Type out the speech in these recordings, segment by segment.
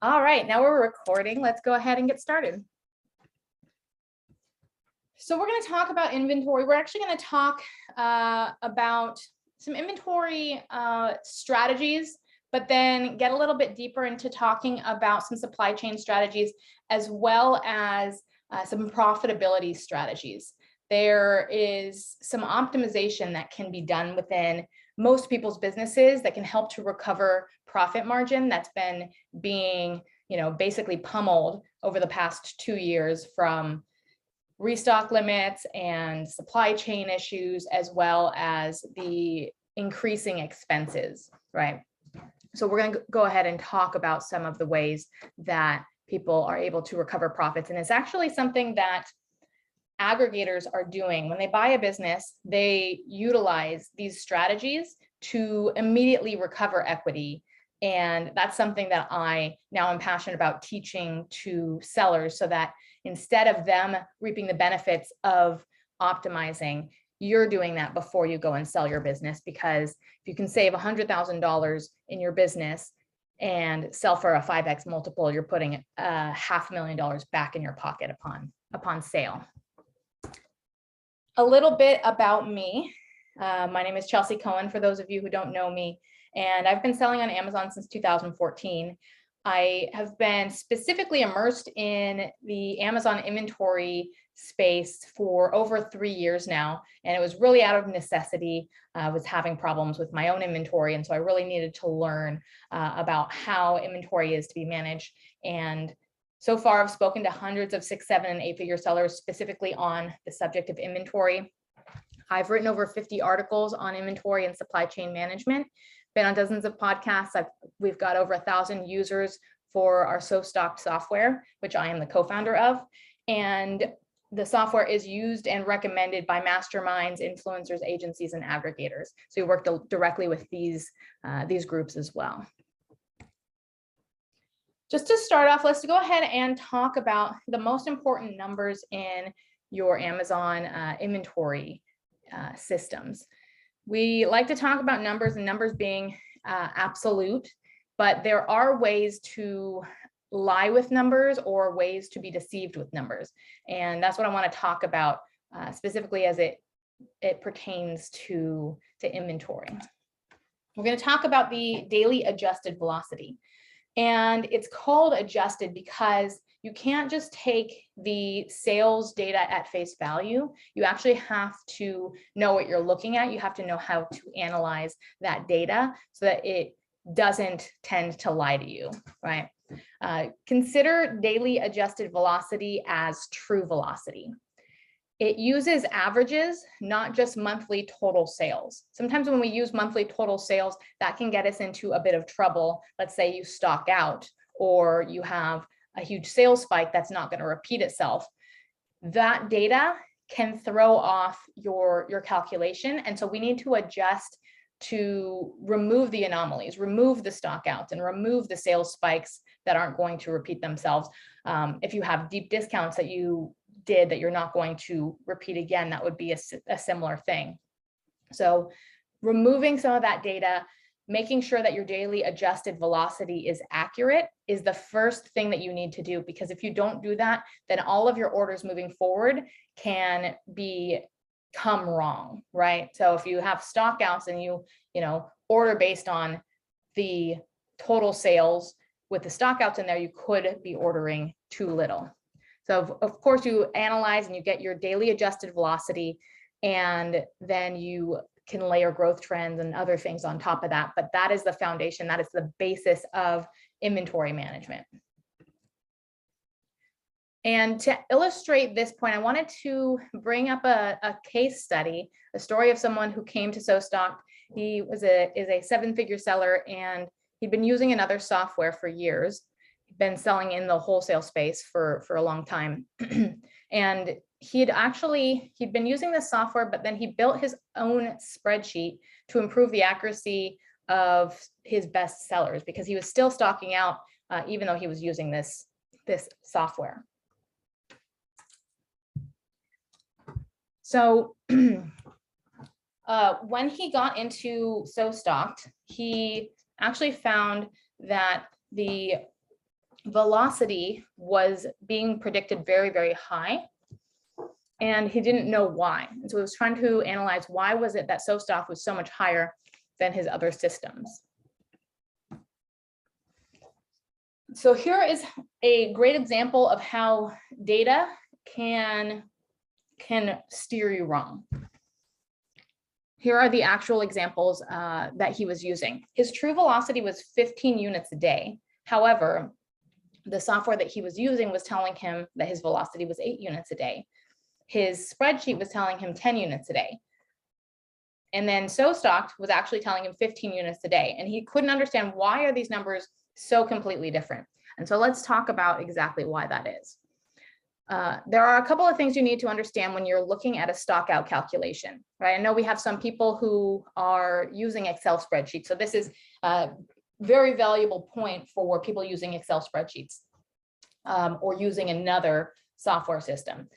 All right, now we're recording. Let's go ahead and get started. So we're going to talk about inventory. We're actually going to talk about some inventory strategies, but then get a little bit deeper into talking about some supply chain strategies, as well as some profitability strategies. There is some optimization that can be done within most people's businesses that can help to recover profit margin that's been being, basically pummeled over the past 2 years from restock limits and supply chain issues, as well as the increasing expenses, right? So we're going to go ahead and talk about some of the ways that people are able to recover profits. And it's actually something that aggregators are doing. When they buy a business, they utilize these strategies to immediately recover equity. And that's something that I now am passionate about teaching to sellers, so that instead of them reaping the benefits of optimizing, you're doing that before you go and sell your business. Because if you can save $100,000 in your business and sell for a 5x multiple, you're putting $500,000 back in your pocket upon sale. A little bit about me. My name is Chelsea Cohen, for those of you who don't know me, and I've been selling on Amazon since 2014. I have been specifically immersed in the Amazon inventory space for over 3 years now, and it was really out of necessity. I was having problems with my own inventory, and so I really needed to learn about how inventory is to be managed. And so far, I've spoken to hundreds of 6, 7, and 8-figure sellers specifically on the subject of inventory. I've written over 50 articles on inventory and supply chain management, been on dozens of podcasts. We've got over 1,000 users for our SoStocked software, which I am the co-founder of. And the software is used and recommended by masterminds, influencers, agencies, and aggregators. So we work directly with these groups as well. Just to start off, let's go ahead and talk about the most important numbers in your Amazon inventory systems. We like to talk about numbers, and numbers being absolute, but there are ways to lie with numbers or ways to be deceived with numbers. And that's what I want to talk about specifically as it pertains to inventory. We're going to talk about the daily adjusted velocity. And it's called adjusted because you can't just take the sales data at face value. You actually have to know what you're looking at. You have to know how to analyze that data so that it doesn't tend to lie to you, right? Consider daily adjusted velocity as true velocity. It uses averages, not just monthly total sales. Sometimes when we use monthly total sales, that can get us into a bit of trouble. Let's say you stock out or you have a huge sales spike that's not going to repeat itself. That data can throw off your calculation. And so we need to adjust to remove the anomalies, remove the stock outs, and remove the sales spikes that aren't going to repeat themselves. If you have deep discounts that you did that you're not going to repeat again, that would be a similar thing. So removing some of that data, making sure that your daily adjusted velocity is accurate is the first thing that you need to do, because if you don't do that, then all of your orders moving forward can become wrong, right? So if you have stock outs and you order based on the total sales with the stock outs in there, you could be ordering too little. So of course you analyze and you get your daily adjusted velocity, and then you can layer growth trends and other things on top of that. But that is the foundation. That is the basis of inventory management. And to illustrate this point, I wanted to bring up a case study, a story of someone who came to SoStocked. He is a 7-figure seller, and he'd been using another software for years. He'd been selling in the wholesale space for a long time. And he'd been using this software, but then he built his own spreadsheet to improve the accuracy of his best sellers, because he was still stocking out even though he was using this software. So when he got into SoStocked, he actually found that the velocity was being predicted very, very high, and he didn't know why. And so he was trying to analyze why was it that SoStock was so much higher than his other systems. So here is a great example of how data can steer you wrong. Here are the actual examples that he was using. His true velocity was 15 units a day. However, the software that he was using was telling him that his velocity was 8 units a day. His spreadsheet was telling him 10 units a day. And then SoStock was actually telling him 15 units a day. And he couldn't understand, why are these numbers so completely different? And so let's talk about exactly why that is. There are a couple of things you need to understand when you're looking at a stock out calculation, right? I know we have some people who are using Excel spreadsheets. So this is a very valuable point for people using Excel spreadsheets or using another software system.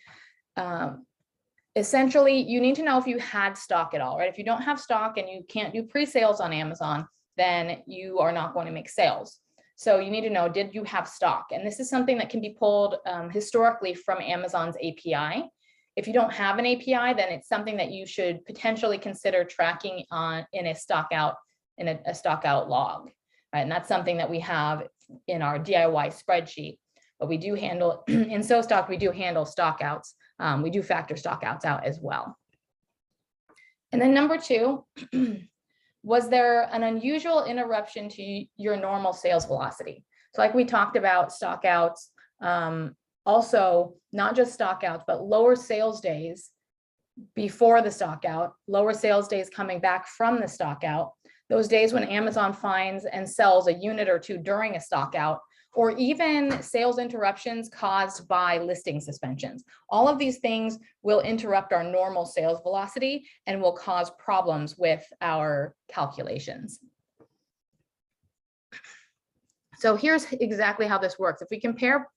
Essentially, you need to know if you had stock at all, right? If you don't have stock and you can't do pre-sales on Amazon, then you are not going to make sales. So you need to know, did you have stock? And this is something that can be pulled historically from Amazon's API. If you don't have an API, then it's something that you should potentially consider tracking in a stock out log, right? And that's something that we have in our DIY spreadsheet. But we do handle in SoStock, we do handle stock outs. We do factor stock outs out as well. And then number 2, was there an unusual interruption to your normal sales velocity? So like we talked about stock outs, also not just stock outs, but lower sales days before the stock out, lower sales days coming back from the stock out, those days when Amazon finds and sells a unit or two during a stock out, or even sales interruptions caused by listing suspensions. All of these things will interrupt our normal sales velocity and will cause problems with our calculations. So here's exactly how this works. If we compare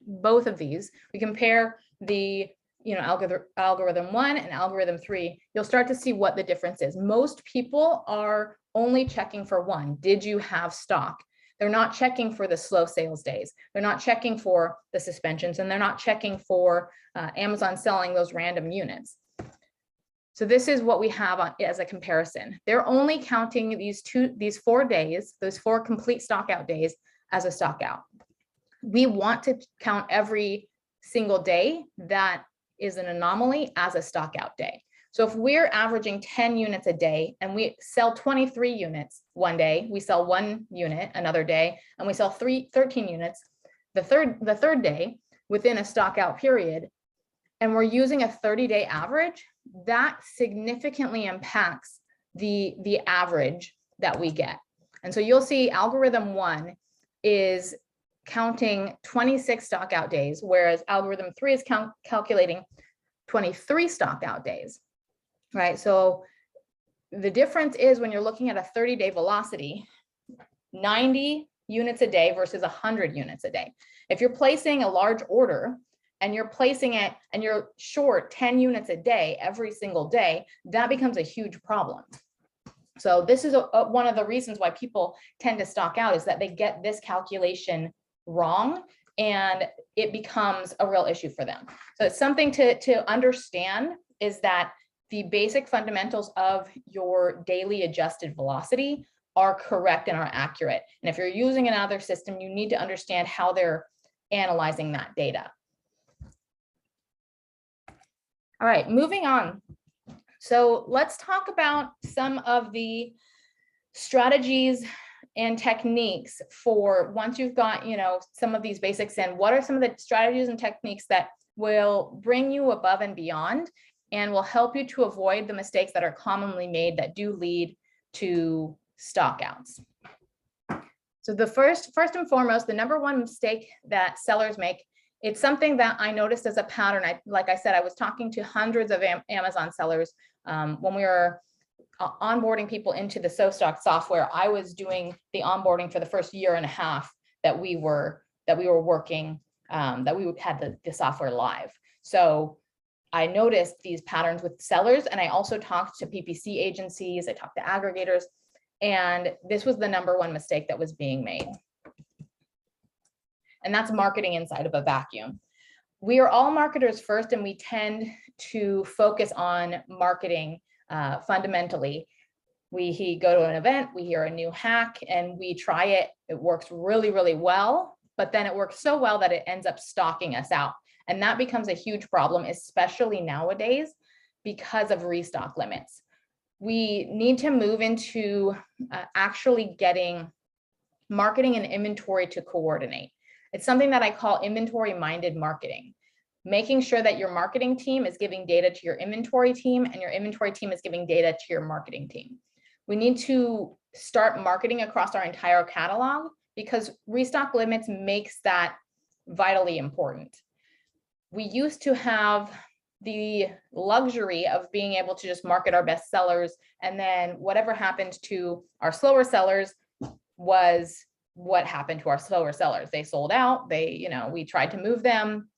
both of these, we compare the algorithm 1 and algorithm 3, you'll start to see what the difference is. Most people are only checking for 1. Did you have stock? They're not checking for the slow sales days. They're not checking for the suspensions, and they're not checking for Amazon selling those random units. So this is what we have as a comparison. They're only counting these 4 days, those 4 complete stock out days, as a stock out. We want to count every single day that is an anomaly as a stock out day. So if we're averaging 10 units a day and we sell 23 units one day, we sell 1 unit another day, and we sell 13 units the third day within a stock out period, and we're using a 30-day average, that significantly impacts the average that we get. And so you'll see algorithm 1 is counting 26 stock out days, whereas algorithm 3 is calculating 23 stock out days. Right, so the difference is when you're looking at a 30-day velocity, 90 units a day versus 100 units a day. If you're placing a large order and you're placing it and you're short 10 units a day every single day, that becomes a huge problem. So this is one of the reasons why people tend to stock out, is that they get this calculation wrong and it becomes a real issue for them. So it's something to understand, is that the basic fundamentals of your daily adjusted velocity are correct and are accurate. And if you're using another system, you need to understand how they're analyzing that data. All right, moving on. So let's talk about some of the strategies and techniques for once you've got, some of these basics in. What are some of the strategies and techniques that will bring you above and beyond and will help you to avoid the mistakes that are commonly made that do lead to stock outs? So the first and foremost, the number one mistake that sellers make, it's something that I noticed as a pattern. Like I said, I was talking to hundreds of Amazon sellers when we were onboarding people into the SoStock software. I was doing the onboarding for the first 1.5 years that we were working, that we had the software live. So I noticed these patterns with sellers, and I also talked to PPC agencies, I talked to aggregators, and this was the number one mistake that was being made. and that's marketing inside of a vacuum. We are all marketers first, and we tend to focus on marketing fundamentally. We go to an event, we hear a new hack, and we try it. It works really, really well, but then it works so well that it ends up stalking us out. And that becomes a huge problem, especially nowadays, because of restock limits. We need to move into actually getting marketing and inventory to coordinate. It's something that I call inventory-minded marketing, making sure that your marketing team is giving data to your inventory team and your inventory team is giving data to your marketing team. We need to start marketing across our entire catalog because restock limits makes that vitally important. We used to have the luxury of being able to just market our best sellers, and then whatever happened to our slower sellers was what happened to our slower sellers. They sold out, we tried to move them,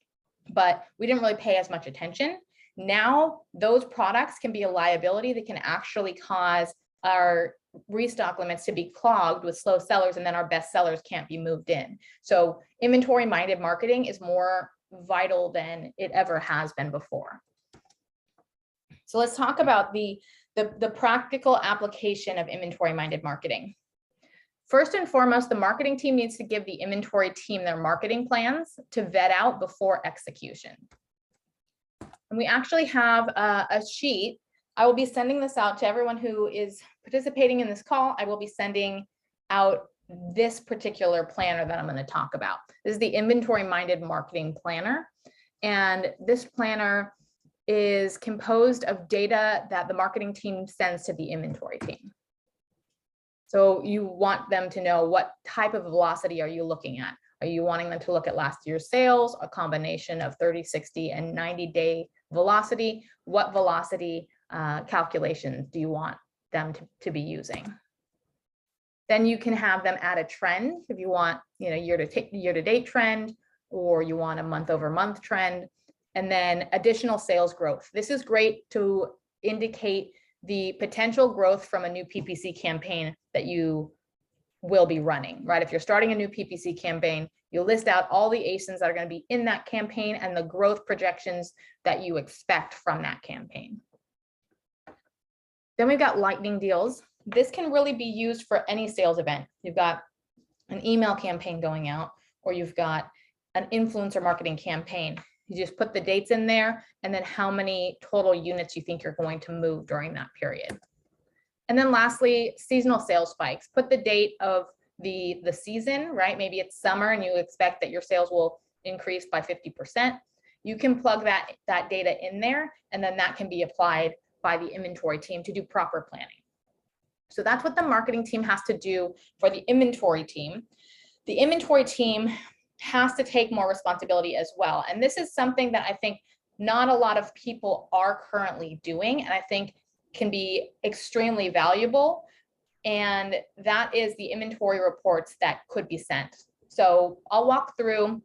but we didn't really pay as much attention. Now those products can be a liability that can actually cause our restock limits to be clogged with slow sellers, and then our best sellers can't be moved in. So inventory-minded marketing is more vital than it ever has been before. So let's talk about the practical application of inventory-minded marketing. First and foremost, the marketing team needs to give the inventory team their marketing plans to vet out before execution. And we actually have a sheet. I will be sending this out to everyone who is participating in this call. I will be sending out this particular planner that I'm going to talk about. This is the inventory-minded marketing planner. And this planner is composed of data that the marketing team sends to the inventory team. So you want them to know what type of velocity are you looking at? Are you wanting them to look at last year's sales, a combination of 30, 60, and 90-day velocity? What velocity calculations do you want them to be using? Then you can have them add a trend if you want, year-to-date trend, or you want a month-over-month trend, and then additional sales growth. This is great to indicate the potential growth from a new PPC campaign that you will be running, right? If you're starting a new PPC campaign, you list out all the ASINs that are going to be in that campaign and the growth projections that you expect from that campaign. Then we've got lightning deals. This can really be used for any sales event. You've got an email campaign going out, or you've got an influencer marketing campaign. You just put the dates in there and then how many total units you think you're going to move during that period. And then lastly, seasonal sales spikes. Put the date of the season, right? Maybe it's summer and you expect that your sales will increase by 50%. You can plug that data in there, and then that can be applied by the inventory team to do proper planning. So that's what the marketing team has to do for the inventory team. The inventory team has to take more responsibility as well. And this is something that I think not a lot of people are currently doing, and I think can be extremely valuable. And that is the inventory reports that could be sent. So I'll walk through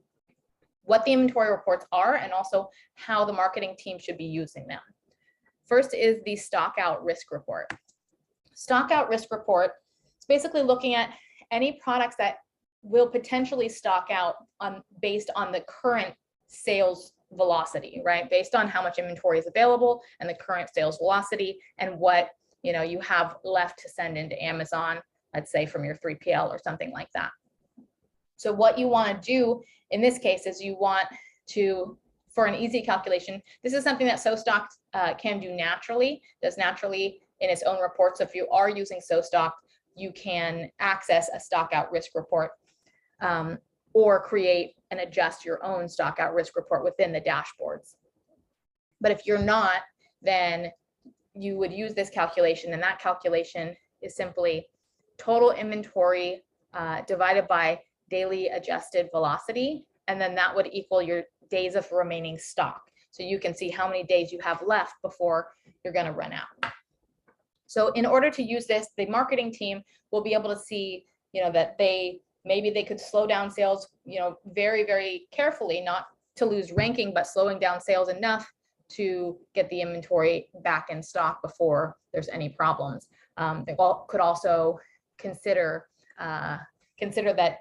what the inventory reports are and also how the marketing team should be using them. First is the stock out risk report. Stock out risk report is basically looking at any products that will potentially stock out based on the current sales velocity, right? Based on how much inventory is available and the current sales velocity and what you have left to send into Amazon, let's say from your 3PL or something like that. So what you want to do in this case is you want to, for an easy calculation, this is something that SoStock can do naturally, does naturally in its own report. So if you are using SoStock, you can access a stock out risk report or create and adjust your own stock out risk report within the dashboards. But if you're not, then you would use this calculation, and that calculation is simply total inventory divided by daily adjusted velocity, and then that would equal your days of remaining stock. So you can see how many days you have left before you're going to run out. So in order to use this, the marketing team will be able to see, that maybe they could slow down sales, very, very carefully, not to lose ranking, but slowing down sales enough to get the inventory back in stock before there's any problems. They could also consider that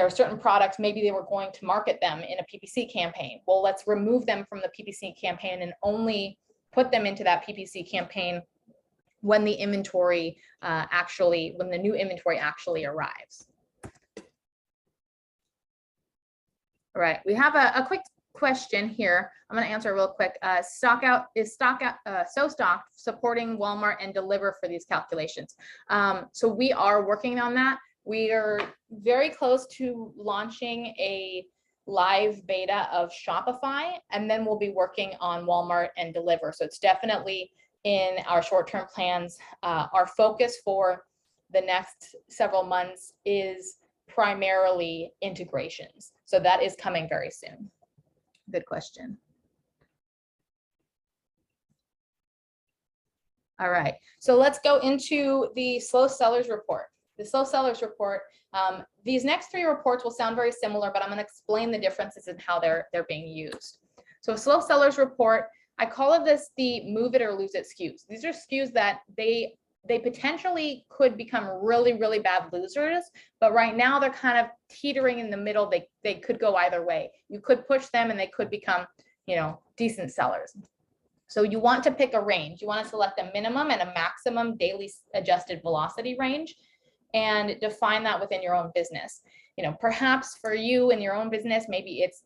there are certain products, maybe they were going to market them in a PPC campaign. Well, let's remove them from the PPC campaign and only put them into that PPC campaign when the inventory when the new inventory actually arrives. All right, we have a quick question here. I'm going to answer real quick. So stock supporting Walmart and Deliver for these calculations? So we are working on that. We are very close to launching a live beta of Shopify, and then we'll be working on Walmart and Deliver. So it's definitely in our short-term plans. Our focus for the next several months is primarily integrations. So that is coming very soon. Good question. All right, so let's go into the slow sellers report. The slow sellers report, these next three reports will sound very similar, but I'm going to explain the differences in how they're being used. So a slow sellers report, I call this the move it or lose it SKUs. These are SKUs that they potentially could become really, really bad losers, but right now they're kind of teetering in the middle. They could go either way. You could push them and they could become, decent sellers. So you want to pick a range. You want to select a minimum and a maximum daily adjusted velocity range and define that within your own business. Perhaps for you in your own business, maybe it's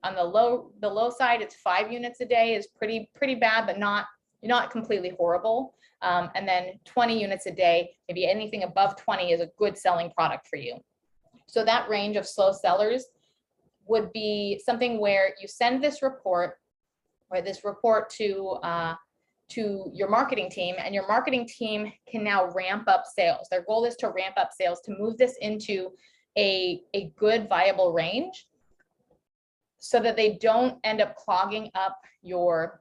on the low side, it's 5 units a day is pretty bad, but not completely horrible. And then 20 units a day, maybe anything above 20 is a good selling product for you. So that range of slow sellers would be something where you send this report to your marketing team, and your marketing team can now ramp up sales. Their goal is to ramp up sales, to move this into a good viable range so that they don't end up clogging up your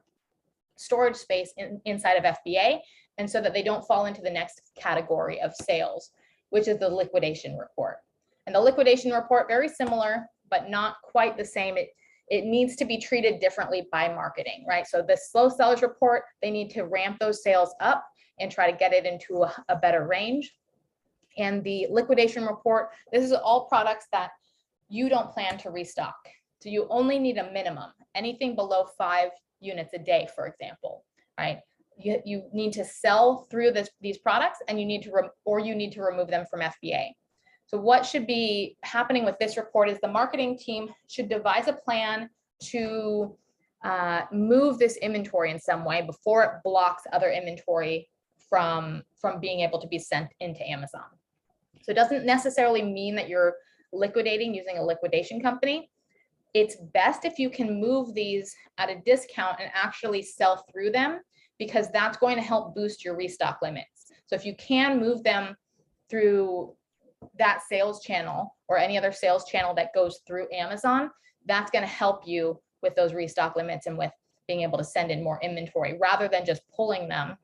storage space inside of FBA, and so that they don't fall into the next category of sales, which is the liquidation report. And the liquidation report, very similar, but not quite the same. It needs to be treated differently by marketing, right? So the slow sellers report, they need to ramp those sales up and try to get it into a better range. And the liquidation report, this is all products that you don't plan to restock. So you only need a minimum, anything below 5 units a day, for example, right? You need to sell through these products, and you need to remove them from FBA. So what should be happening with this report is the marketing team should devise a plan to move this inventory in some way before it blocks other inventory from being able to be sent into Amazon. So it doesn't necessarily mean that you're liquidating using a liquidation company. It's best if you can move these at a discount and actually sell through them, because that's going to help boost your restock limits. So if you can move them through that sales channel or any other sales channel that goes through Amazon, that's going to help you with those restock limits and with being able to send in more inventory rather than just pulling them,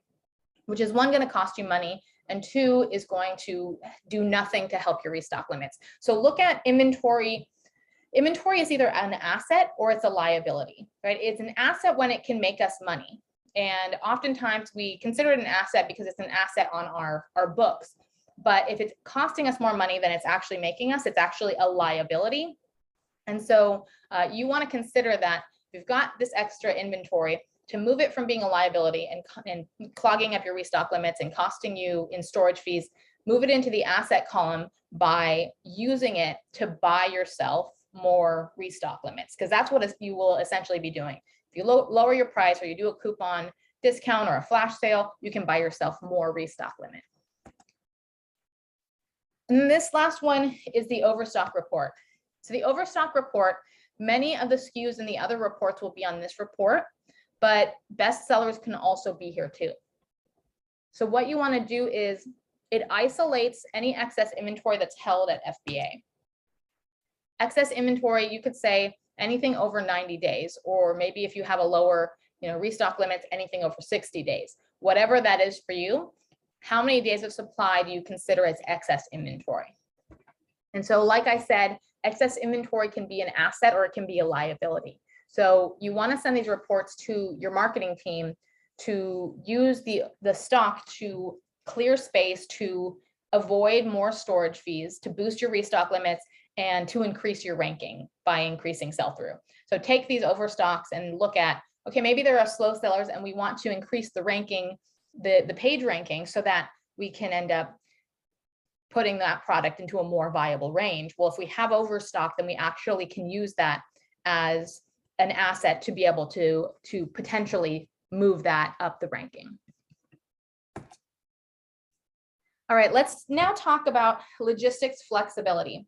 which is, 1, going to cost you money, and 2, is going to do nothing to help your restock limits. So look at inventory. Inventory is either an asset or it's a liability, right? It's an asset when it can make us money. And oftentimes we consider it an asset because it's an asset on our books. But if it's costing us more money than it's actually making us, it's actually a liability. And so you want to consider that you've got this extra inventory, to move it from being a liability and clogging up your restock limits and costing you in storage fees, move it into the asset column by using it to buy yourself more restock limits, because that's what you will essentially be doing. If you lower your price or you do a coupon discount or a flash sale, you can buy yourself more restock limit. And this last one is the overstock report. So the overstock report, many of the SKUs in the other reports will be on this report, but best sellers can also be here too. So what you want to do is it isolates any excess inventory that's held at FBA. Excess inventory, you could say anything over 90 days, or maybe if you have a lower, restock limits, anything over 60 days, whatever that is for you. How many days of supply do you consider as excess inventory? And so, like I said, excess inventory can be an asset or it can be a liability. So you want to send these reports to your marketing team to use the stock to clear space, to avoid more storage fees, to boost your restock limits, and to increase your ranking by increasing sell-through. So take these overstocks and look at, okay, maybe there are slow sellers and we want to increase the ranking, the page ranking, so that we can end up putting that product into a more viable range. Well, if we have overstock, then we actually can use that as an asset to be able to potentially move that up the ranking. All right, let's now talk about logistics flexibility.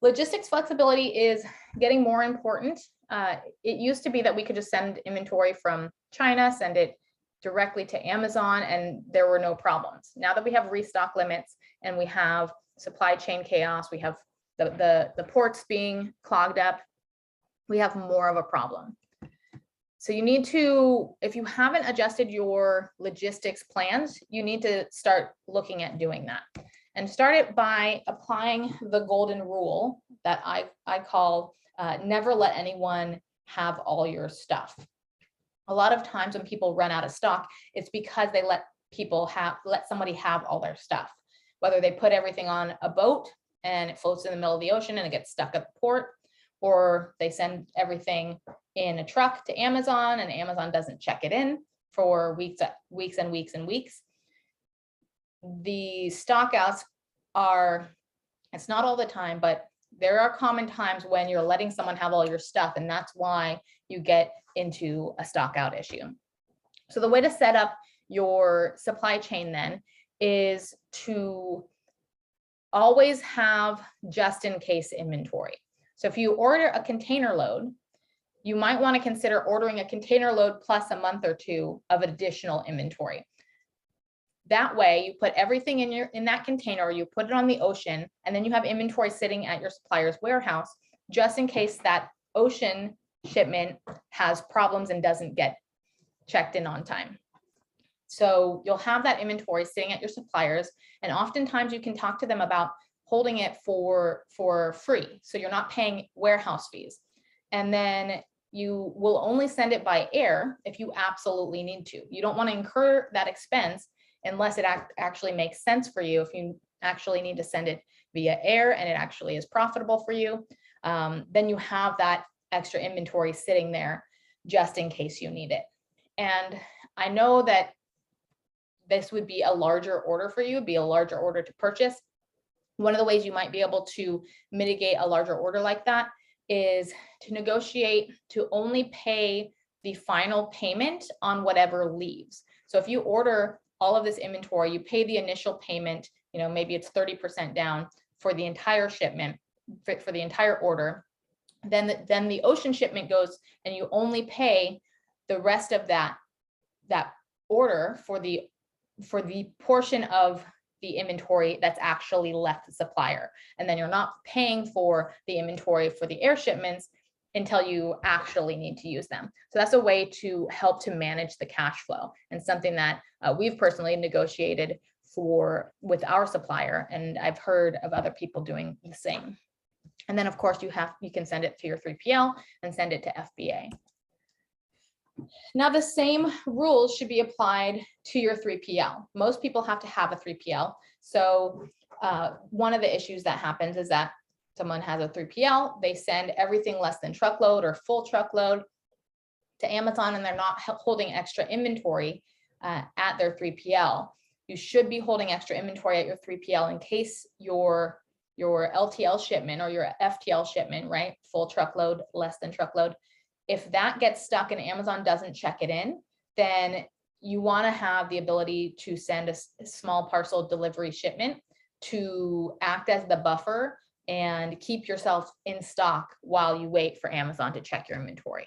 Logistics flexibility is getting more important. It used to be that we could just send inventory from China, send it directly to Amazon, and there were no problems. Now that we have restock limits and we have supply chain chaos, we have the ports being clogged up, we have more of a problem. So you need to, if you haven't adjusted your logistics plans, you need to start looking at doing that. And start it by applying the golden rule that I call never let anyone have all your stuff. A lot of times when people run out of stock, it's because they let somebody have all their stuff. Whether they put everything on a boat and it floats in the middle of the ocean and it gets stuck at the port, or they send everything in a truck to Amazon and Amazon doesn't check it in for weeks and weeks and weeks. The stockouts are, it's not all the time, but there are common times when you're letting someone have all your stuff, and that's why you get into a stockout issue. So the way to set up your supply chain then is to always have just in case inventory. So if you order a container load, you might want to consider ordering a container load plus a month or two of additional inventory. That way you put everything in that container, you put it on the ocean, and then you have inventory sitting at your supplier's warehouse, just in case that ocean shipment has problems and doesn't get checked in on time. So you'll have that inventory sitting at your suppliers, and oftentimes you can talk to them about holding it for free. So you're not paying warehouse fees. And then you will only send it by air if you absolutely need to. You don't want to incur that expense unless it actually makes sense for you. If you actually need to send it via air and it actually is profitable for you, then you have that extra inventory sitting there just in case you need it. And I know that this would be a larger order for you, be a larger order to purchase. One of the ways you might be able to mitigate a larger order like that is to negotiate to only pay the final payment on whatever leaves. So if you order all of this inventory, you pay the initial payment, maybe it's 30% down for the entire shipment, for the entire order. Then the ocean shipment goes and you only pay the rest of that order for the portion of the inventory that's actually left the supplier. And then you're not paying for the inventory for the air shipments until you actually need to use them. So that's a way to help to manage the cash flow, and something that we've personally negotiated with our supplier, and I've heard of other people doing the same. And then of course you can send it to your 3PL and send it to FBA. Now the same rules should be applied to your 3PL. Most people have to have a 3PL. So one of the issues that happens is that someone has a 3PL, they send everything less than truckload or full truckload to Amazon, and they're not holding extra inventory at their 3PL. You should be holding extra inventory at your 3PL in case your LTL shipment or your FTL shipment, right? Full truckload, less than truckload. If that gets stuck and Amazon doesn't check it in, then you want to have the ability to send a small parcel delivery shipment to act as the buffer and keep yourself in stock while you wait for Amazon to check your inventory.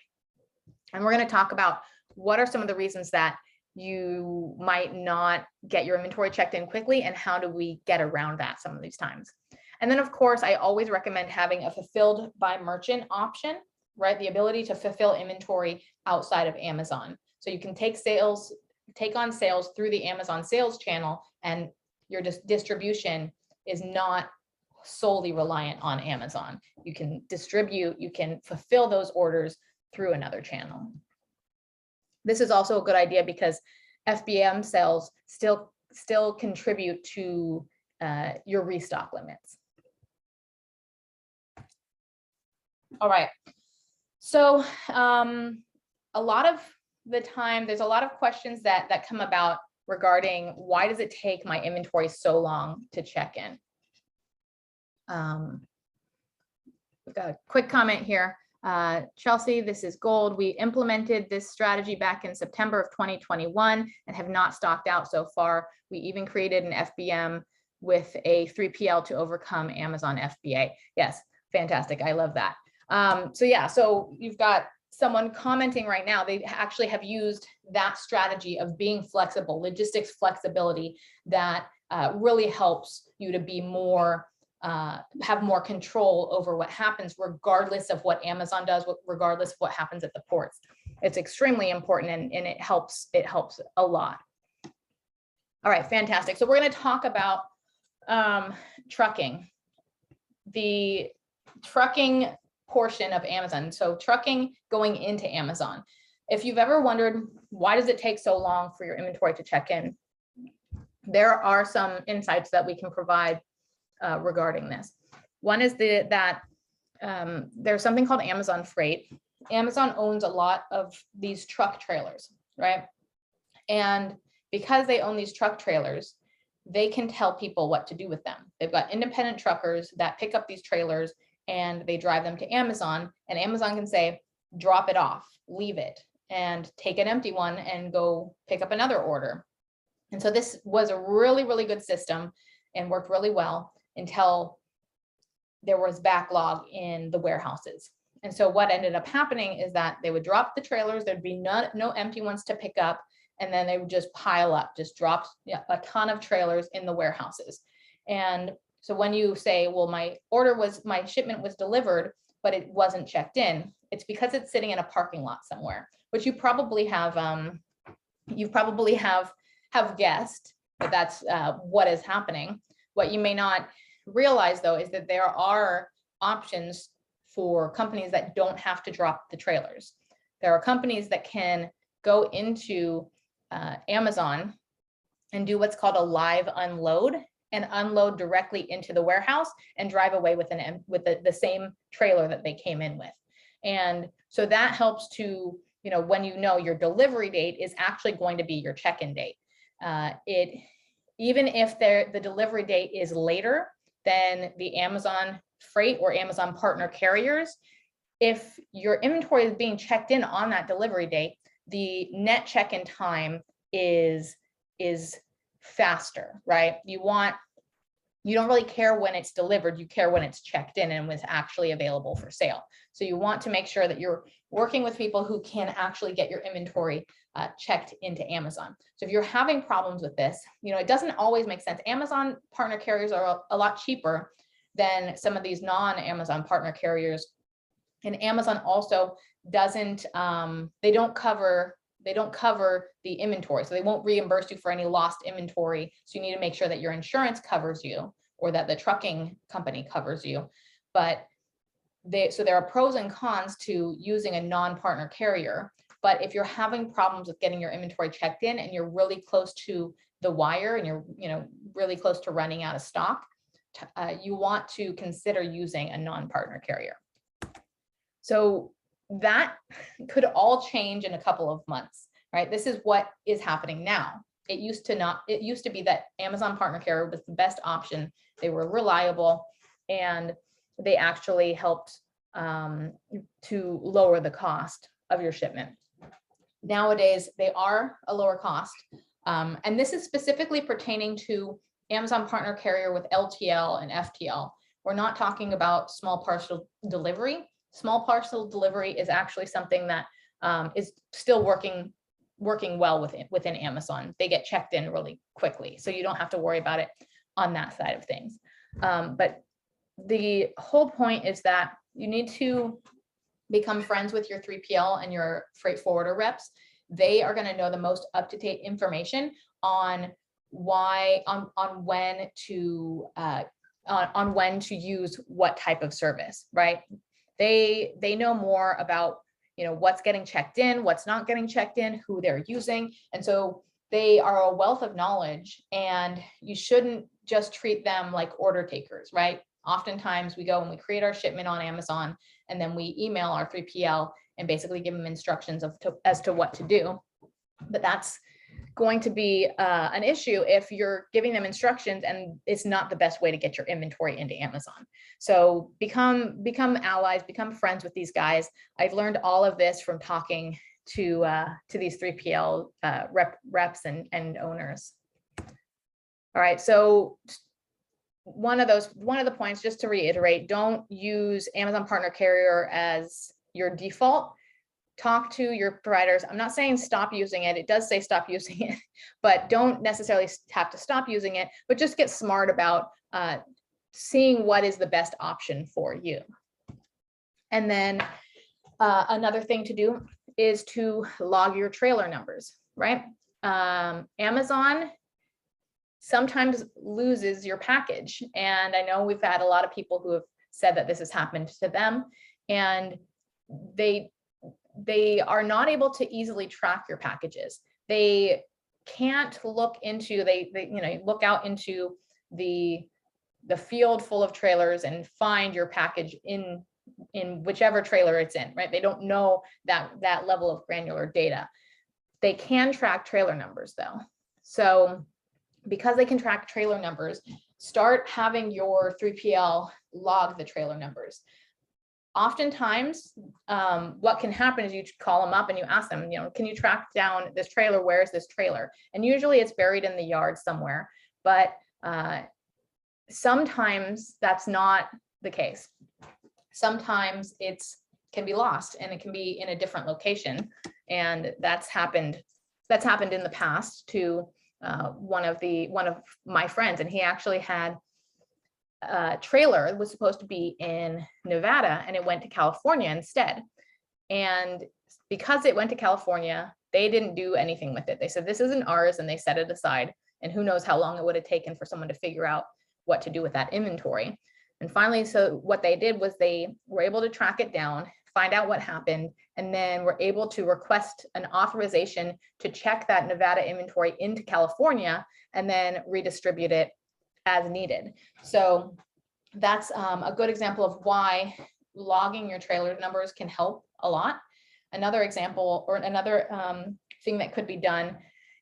And we're going to talk about what are some of the reasons that you might not get your inventory checked in quickly, and how do we get around that some of these times. And then of course, I always recommend having a fulfilled by merchant option, right? The ability to fulfill inventory outside of Amazon. So you can take on sales through the Amazon sales channel, and your distribution is not solely reliant on Amazon. You can distribute, you can fulfill those orders through another channel. This is also a good idea because FBM sales still contribute to your restock limits. All right. So a lot of the time, there's a lot of questions that come about regarding why does it take my inventory so long to check in? We've got a quick comment here. Chelsea, this is gold. We implemented this strategy back in September of 2021 and have not stocked out so far. We even created an FBM with a 3PL to overcome Amazon FBA. Yes, fantastic. I love that. So yeah, so you've got someone commenting right now. They actually have used that strategy of being flexible, logistics flexibility that really helps you to be more have more control over what happens, regardless of what Amazon does, regardless of what happens at the ports. It's extremely important, and it helps a lot. All right, fantastic. So we're going to talk about trucking, the trucking portion of Amazon. So trucking going into Amazon. If you've ever wondered, why does it take so long for your inventory to check in? There are some insights that we can provide regarding this. One is that there's something called Amazon Freight. Amazon owns a lot of these truck trailers, right? And because they own these truck trailers, they can tell people what to do with them. They've got independent truckers that pick up these trailers and they drive them to Amazon, and Amazon can say, drop it off, leave it, and take an empty one and go pick up another order. And so this was a really, really good system and worked really well until there was backlog in the warehouses. And so what ended up happening is that they would drop the trailers, there'd be no empty ones to pick up, and then they would just pile up, just drop a ton of trailers in the warehouses. And so when you say, well, my shipment was delivered, but it wasn't checked in, it's because it's sitting in a parking lot somewhere, which you probably have guessed that that's what is happening. What you may not realize, though, is that there are options for companies that don't have to drop the trailers. There are companies that can go into Amazon and do what's called a live unload, and unload directly into the warehouse and drive away with the same trailer that they came in with. And so that helps to, when your delivery date is actually going to be your check-in date. Even if the delivery date is later than the Amazon Freight or Amazon partner carriers, if your inventory is being checked in on that delivery date, the net check-in time is faster, right? You don't really care when it's delivered, you care when it's checked in and was actually available for sale. So you want to make sure that you're working with people who can actually get your inventory checked into Amazon. So if you're having problems with this, it doesn't always make sense. Amazon partner carriers are a lot cheaper than some of these non-Amazon partner carriers. And Amazon also doesn't, they don't cover the inventory. So they won't reimburse you for any lost inventory. So you need to make sure that your insurance covers you or that the trucking company covers you. But so there are pros and cons to using a non-partner carrier. But if you're having problems with getting your inventory checked in and you're really close to the wire and you're really close to running out of stock, you want to consider using a non-partner carrier. So that could all change in a couple of months, right? This is what is happening now. It used to be that Amazon partner carrier was the best option. They were reliable and they actually helped to lower the cost of your shipment. Nowadays, they are a lower cost. And this is specifically pertaining to Amazon partner carrier with LTL and FTL. We're not talking about small parcel delivery. Small parcel delivery is actually something that is still working well within Amazon. They get checked in really quickly, so you don't have to worry about it on that side of things. But the whole point is that you need to become friends with your 3PL and your freight forwarder reps. They are going to know the most up-to-date information on when to use what type of service, right? They know more about what's getting checked in, what's not getting checked in, who they're using, and so they are a wealth of knowledge. And you shouldn't just treat them like order takers, right? Oftentimes we go and we create our shipment on Amazon, and then we email our 3PL and basically give them instructions as to what to do. But that's going to be an issue if you're giving them instructions and it's not the best way to get your inventory into Amazon. So become allies, become friends with these guys. I've learned all of this from talking to these 3PL reps and owners. All right, so one of the points, just to reiterate, don't use Amazon Partner Carrier as your default. Talk to your providers. I'm not saying stop using it. It does say stop using it, but don't necessarily have to stop using it, but just get smart about seeing what is the best option for you. And then another thing to do is to log your trailer numbers, right? Amazon sometimes loses your package. And I know we've had a lot of people who have said that this has happened to them, and they are not able to easily track your packages. They can't look into, look out into the field full of trailers and find your package in whichever trailer it's in, right? They don't know that level of granular data. They can track trailer numbers though. So because they can track trailer numbers, start having your 3PL log the trailer numbers. Oftentimes, what can happen is you call them up and you ask them, can you track down this trailer? Where is this trailer? And usually it's buried in the yard somewhere, but sometimes that's not the case. Sometimes it can be lost and it can be in a different location. And that's happened in the past to one of my friends, and he actually had trailer. It was supposed to be in Nevada and it went to California instead. And because it went to California, they didn't do anything with it. They said, this isn't ours, and they set it aside. And who knows how long it would have taken for someone to figure out what to do with that inventory. And finally, so what they did was they were able to track it down, find out what happened, and then were able to request an authorization to check that Nevada inventory into California and then redistribute it as needed. So that's a good example of why logging your trailer numbers can help a lot. Another example, or another thing that could be done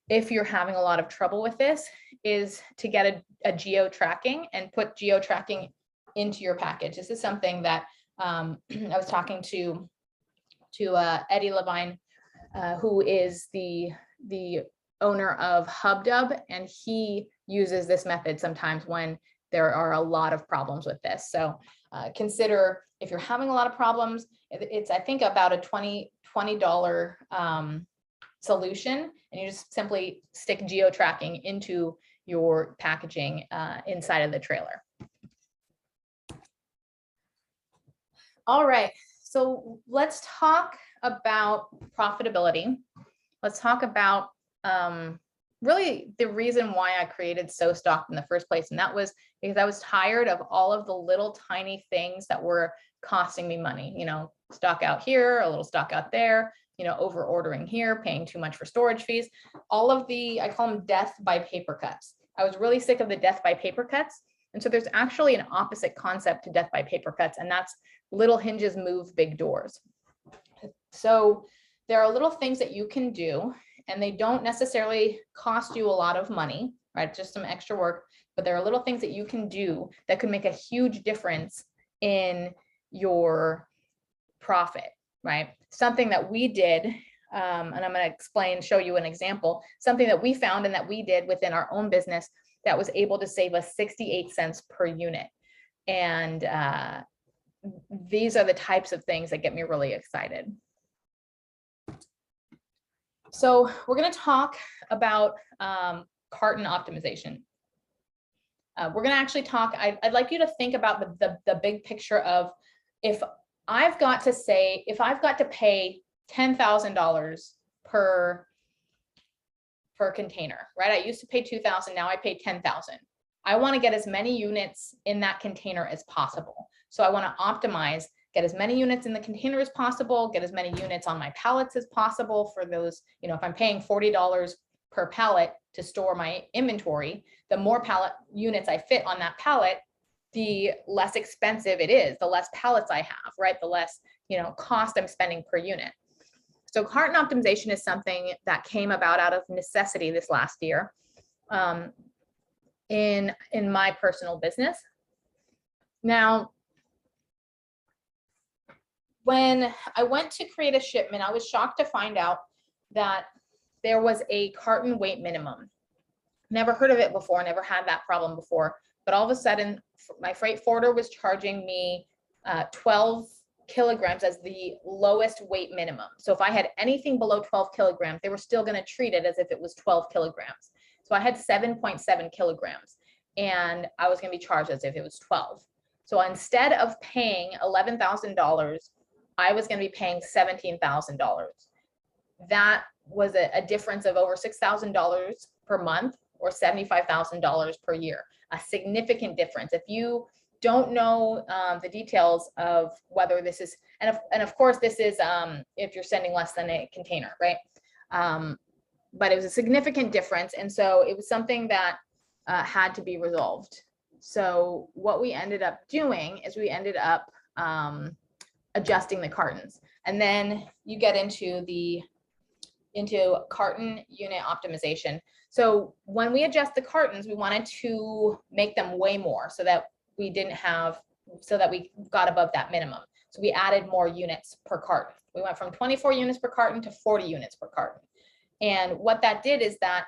if you're having a lot of trouble with this, is to get a geo tracking and put geo tracking into your package. This is something that I was talking to Eddie Levine, who is the owner of HubDub, and he uses this method sometimes when there are a lot of problems with this. So consider, if you're having a lot of problems, it's I think about a $20 solution, and you just simply stick geo tracking into your packaging inside of the trailer. All right, so let's talk about profitability. Let's talk about really the reason why I created So Stocked in the first place. And that was because I was tired of all of the little tiny things that were costing me money, stock out here, a little stock out there, over ordering here, paying too much for storage fees, all of I call them death by paper cuts. I was really sick of the death by paper cuts. And so there's actually an opposite concept to death by paper cuts, and that's little hinges move big doors. So there are little things that you can do, and they don't necessarily cost you a lot of money, right? Just some extra work, but there are little things that you can do that could make a huge difference in your profit, right? Something that we did, and I'm going to show you an example, something that we found and that we did within our own business that was able to save us 68 cents per unit. And these are the types of things that get me really excited. So we're going to talk about carton optimization. We're going to actually talk, I'd like you to think about the big picture of, if I've got to pay $10,000 per container, right? I used to pay $2,000, now I pay $10,000. I want to get as many units in that container as possible. So I want to optimize, get as many units in the container as possible, get as many units on my pallets as possible for those, if I'm paying $40 per pallet to store my inventory, the more pallet units I fit on that pallet, the less expensive it is, the less pallets I have, right? The less, cost I'm spending per unit. So carton optimization is something that came about out of necessity this last year in my personal business. Now, when I went to create a shipment, I was shocked to find out that there was a carton weight minimum. Never heard of it before, never had that problem before, but all of a sudden my freight forwarder was charging me 12 kilograms as the lowest weight minimum. So if I had anything below 12 kilograms, they were still going to treat it as if it was 12 kilograms. So I had 7.7 kilograms and I was going to be charged as if it was 12. So instead of paying $11,000, I was going to be paying $17,000. That was a difference of over $6,000 per month or $75,000 per year, a significant difference. If you don't know the details of whether this is, and of course this is if you're sending less than a container, right? But it was a significant difference. And so it was something that had to be resolved. So what we ended up doing is we ended up adjusting the cartons. And then you get into carton unit optimization. So when we adjust the cartons, we wanted to make them way more so that we got above that minimum. So we added more units per carton. We went from 24 units per carton to 40 units per carton. And what that did is that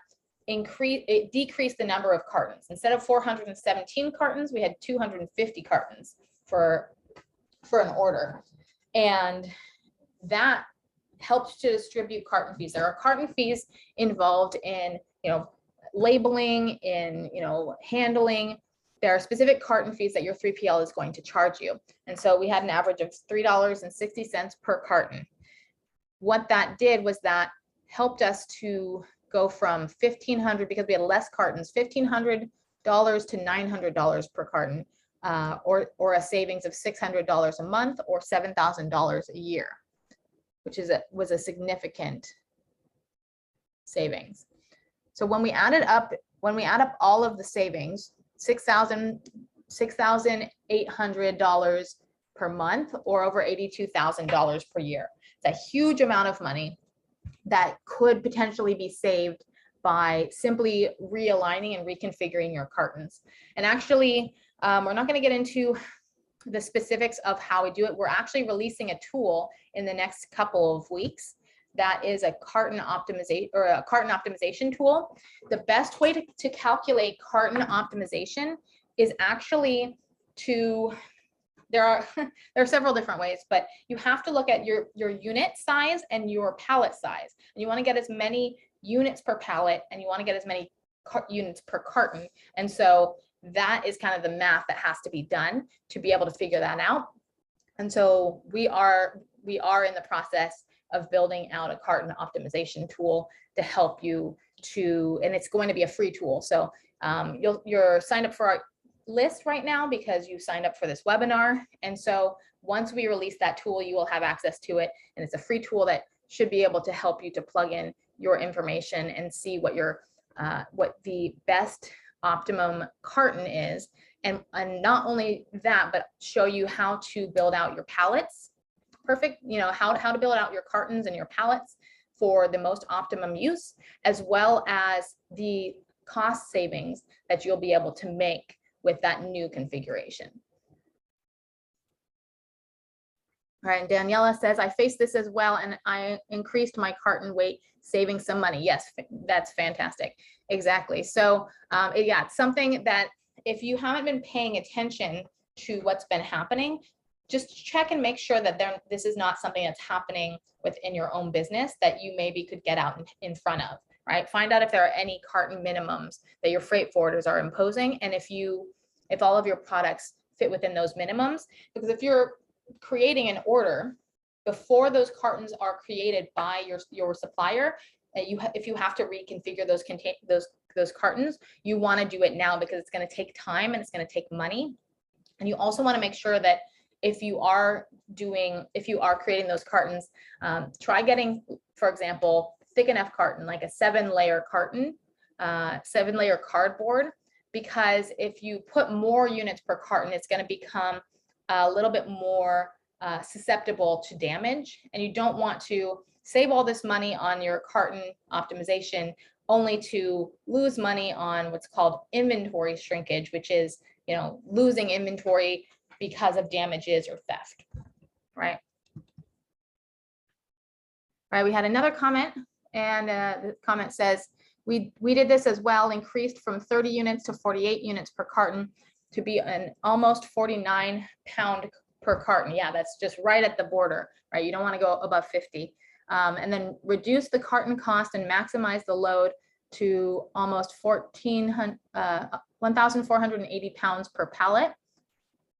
it decreased the number of cartons. Instead of 417 cartons, we had 250 cartons for an order. And that helped to distribute carton fees. There are carton fees involved in, labeling, in, handling. There are specific carton fees that your 3PL is going to charge you. And so we had an average of $3.60 per carton. What that did was that helped us to go from $1,500, because we had less cartons, $1,500 to $900 per carton, or a savings of $600 a month or $7,000 a year, which was a significant savings. So when we add up all of the savings, $6,800 per month or over $82,000 per year. It's a huge amount of money that could potentially be saved by simply realigning and reconfiguring your cartons. And actually, we're not going to get into the specifics of how we do it. We're actually releasing a tool in the next couple of weeks that is a carton optimization tool. The best way to calculate carton optimization is actually there are several different ways, but you have to look at your unit size and your pallet size. And you want to get as many units per pallet and you want to get as many units per carton. And so that is kind of the math that has to be done to be able to figure that out. And so we are in the process of building out a carton optimization tool to help you and it's going to be a free tool. So you're signed up for our list right now because you signed up for this webinar. And so once we release that tool, you will have access to it. And it's a free tool that should be able to help you to plug in your information and see what the best optimum carton is. And not only that, but show you how to build out your pallets. Perfect, how to build out your cartons and your pallets for the most optimum use, as well as the cost savings that you'll be able to make with that new configuration. All right, and Daniela says, I faced this as well and I increased my carton weight, saving some money. Yes, that's fantastic. Exactly. So yeah, it's something that if you haven't been paying attention to what's been happening, just check and make sure that this is not something that's happening within your own business that you maybe could get out in front of, right? Find out if there are any carton minimums that your freight forwarders are imposing, and if all of your products fit within those minimums. Because if you're creating an order before those cartons are created by your supplier, if you have to reconfigure those cartons, you want to do it now because it's going to take time and it's going to take money. And you also want to make sure that if you are creating those cartons, try getting, for example, thick enough carton, like a 7-layer carton, 7-layer cardboard because if you put more units per carton, it's going to become a little bit more susceptible to damage, and you don't want to save all this money on your carton optimization only to lose money on what's called inventory shrinkage, which is, you know, losing inventory because of damages or theft, right? Right, we had another comment, and the comment says, we did this as well, increased from 30 units to 48 units per carton to be an almost 49 pound per carton. Yeah, that's just right at the border, right? You don't want to go above 50. And then reduce the carton cost and maximize the load to almost 1,480 pounds per pallet.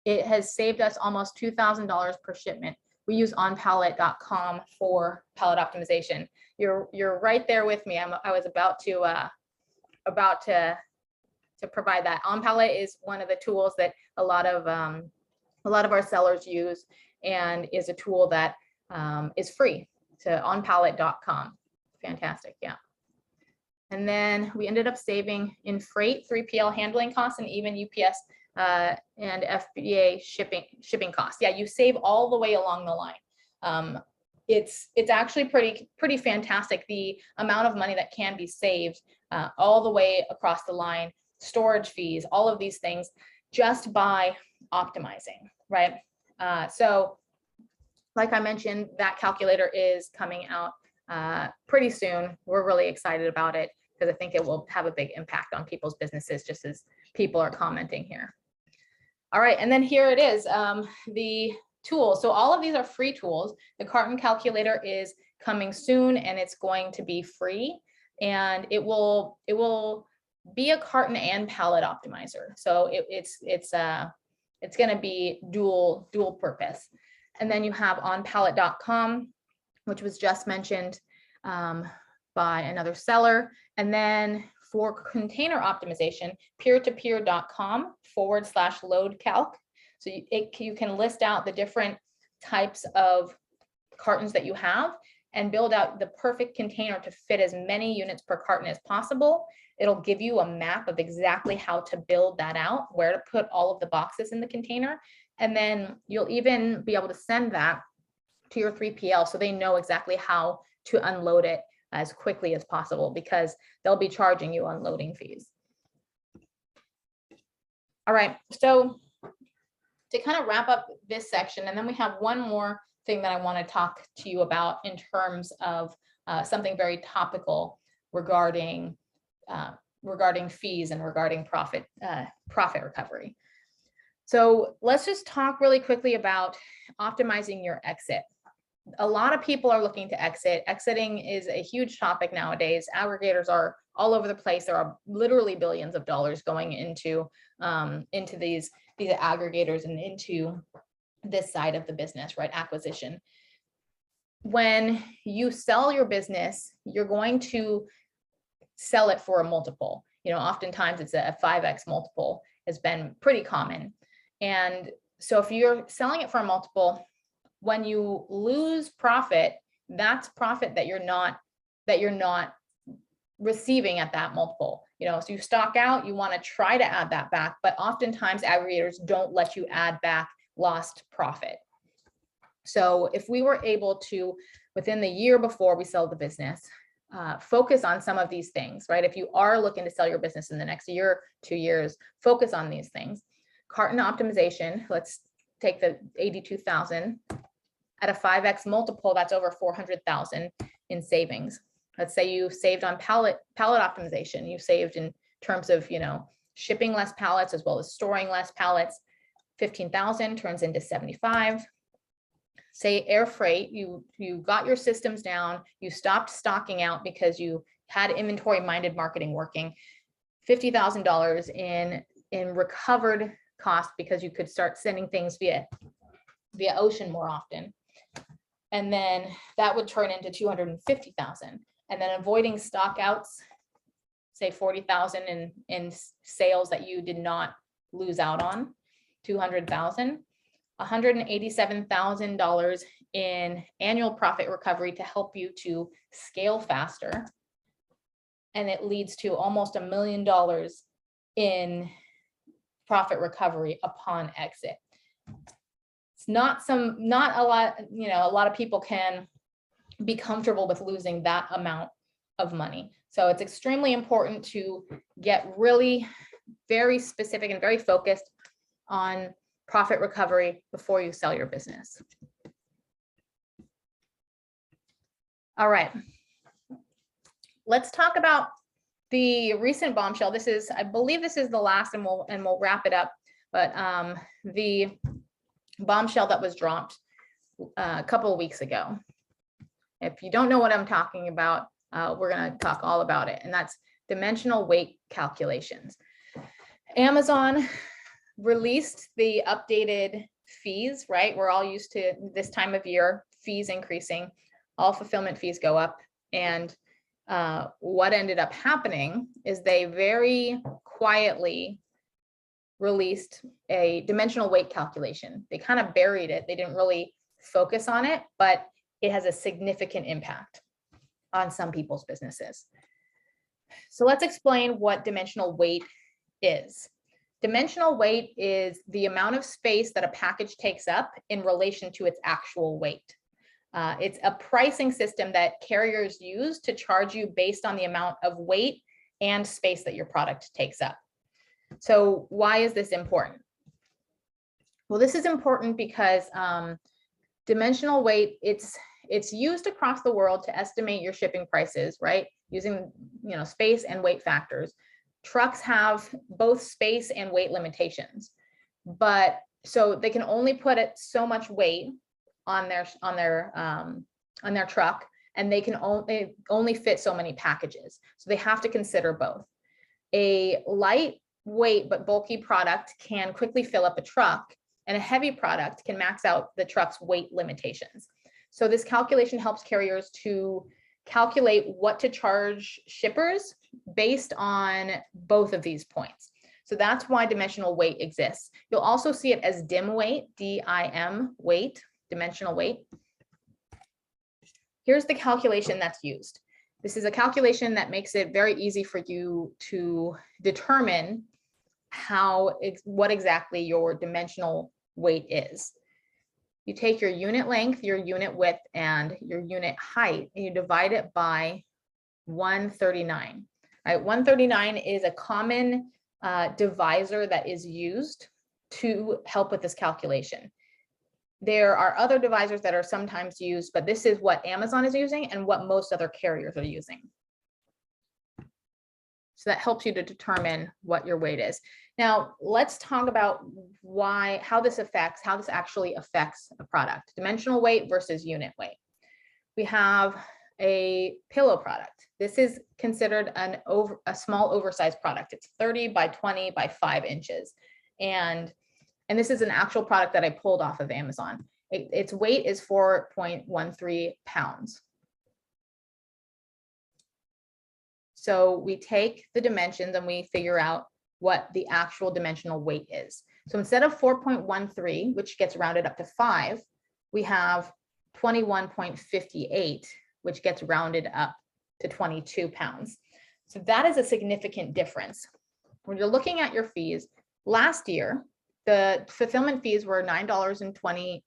It has saved us almost $2,000 per shipment. We use onpallet.com for pallet optimization. You're right there with me. I was about to provide that. OnPallet is one of the tools that a lot of our sellers use, and is a tool that is free. To onpallet.com. Fantastic, yeah. And then we ended up saving in freight, 3PL handling costs, and even UPS and FBA shipping costs. Yeah, you save all the way along the line. It's actually pretty fantastic, the amount of money that can be saved all the way across the line, storage fees, all of these things, just by optimizing, right? So like I mentioned, that calculator is coming out pretty soon. We're really excited about it because I think it will have a big impact on people's businesses, just as people are commenting here. All right, and then here it is, the tools. So all of these are free tools. The Carton Calculator is coming soon, and it's going to be free, and it will be a carton and pallet optimizer. So it's going to be dual purpose. And then you have onpallet.com, which was just mentioned by another seller. And then for container optimization, peertopeer.com/load calc. So you can list out the different types of cartons that you have and build out the perfect container to fit as many units per carton as possible. It'll give you a map of exactly how to build that out, where to put all of the boxes in the container. And then you'll even be able to send that to your 3PL so they know exactly how to unload it as quickly as possible, because they'll be charging you unloading fees. All right, so to kind of wrap up this section, and then we have one more thing that I want to talk to you about in terms of something very topical regarding fees and regarding profit recovery. So let's just talk really quickly about optimizing your exit. A lot of people are looking to exit. Exiting is a huge topic nowadays. Aggregators are all over the place. There are literally billions of dollars going into these aggregators and into this side of the business, right? Acquisition. When you sell your business, you're going to sell it for a multiple. You know, oftentimes it's a 5x multiple has been pretty common. And so if you're selling it for a multiple, when you lose profit, that's profit that you're not receiving at that multiple. You know, so you stock out, you want to try to add that back, but oftentimes aggregators don't let you add back lost profit. So if we were able to, within the year before we sell the business, focus on some of these things, right? If you are looking to sell your business in the next year, 2 years, focus on these things. Carton optimization, let's take the 82,000 at a 5x multiple, that's over 400,000 in savings. Let's say you saved on pallet optimization. You saved in terms of, you know, shipping less pallets as well as storing less pallets. 15,000 turns into 75. Say air freight, you got your systems down, you stopped stocking out because you had inventory minded marketing working. $50,000 in recovered cost because you could start sending things via ocean more often. And then that would turn into 250,000. And then avoiding stock outs, say 40,000 in sales that you did not lose out on, 200,000. $187,000 in annual profit recovery to help you to scale faster. And it leads to almost $1 million in profit recovery upon exit. It's not a lot, a lot of people can be comfortable with losing that amount of money. So it's extremely important to get really very specific and very focused on profit recovery before you sell your business. All right. Let's talk about the recent bombshell. This is, I believe this is the last, and we'll wrap it up. But the bombshell that was dropped a couple of weeks ago. If you don't know what I'm talking about, we're going to talk all about it, and that's dimensional weight calculations. Amazon released the updated fees, right? We're all used to this time of year, fees increasing, all fulfillment fees go up. And what ended up happening is they very quietly released a dimensional weight calculation. They kind of buried it. They didn't really focus on it, but it has a significant impact on some people's businesses. So let's explain what dimensional weight is. Dimensional weight is the amount of space that a package takes up in relation to its actual weight. It's a pricing system that carriers use to charge you based on the amount of weight and space that your product takes up. So why is this important? Well, this is important because dimensional weight, it's used across the world to estimate your shipping prices, right? Using space and weight factors. Trucks have both space and weight limitations, but so they can only put so much weight on their truck, and they can only fit so many packages. So they have to consider both. A lightweight but bulky product can quickly fill up a truck, and a heavy product can max out the truck's weight limitations. So this calculation helps carriers to calculate what to charge shippers based on both of these points. So that's why dimensional weight exists. You'll also see it as dim weight, D-I-M weight, dimensional weight. Here's the calculation that's used. This is a calculation that makes it very easy for you to determine what exactly your dimensional weight is. You take your unit length, your unit width, and your unit height, and you divide it by 139. Right? 139 is a common divisor that is used to help with this calculation. There are other divisors that are sometimes used, but this is what Amazon is using and what most other carriers are using. So that helps you to determine what your weight is. Now, let's talk about how this actually affects a product. Dimensional weight versus unit weight. We have a pillow product. This is considered a small oversized product. It's 30 by 20 by 5 inches. And this is an actual product that I pulled off of Amazon. Its weight is 4.13 pounds. So we take the dimensions and we figure out what the actual dimensional weight is. So instead of 4.13, which gets rounded up to 5, we have 21.58, which gets rounded up to 22 pounds. So that is a significant difference. When you're looking at your fees, last year, the fulfillment fees were $9.26.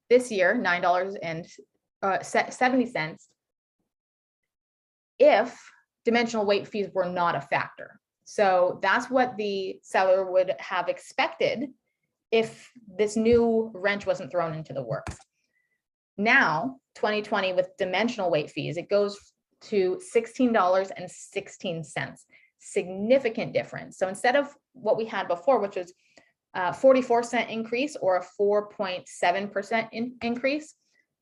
This year, $9.70 if dimensional weight fees were not a factor. So that's what the seller would have expected if this new wrench wasn't thrown into the works. Now, 2020 with dimensional weight fees, it goes to $16.16. Significant difference. So instead of what we had before, which was 44-cent increase or a 4.7% increase,